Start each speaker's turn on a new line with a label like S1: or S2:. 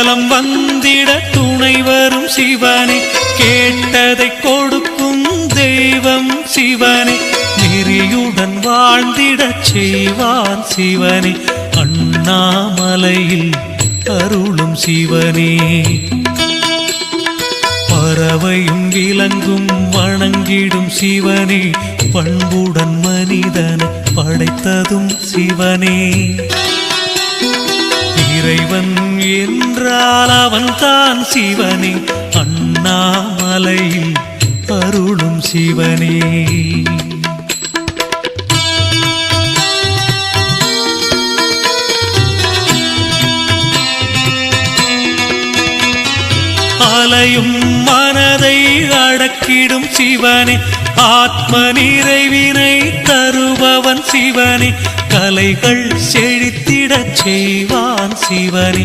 S1: நலம் வந்திட துணை வரும் சிவனே, கேட்டதை கொடுக்கும் தெய்வம் சிவனே, நெறியுடன் வாழ்ந்திடச் செய்வான் சிவனே, அண்ணாமலையில் அருளும் சிவனே. பறவையும் விலங்கும் வணங்கிடும் சிவனே, பண்புடன் மனிதனை படைத்ததும் சிவனே. இறைவன் என்றால் அவன் தான் சிவனே, அண்ணாமலையில் அருளும் சிவனே. அலையும் மனதை அடக்கிடும் சிவனே, ஆத்ம நிறைவினை தருபவன் சிவனே, கலைகள் செழித்திடச் செய்வான் சிவனே,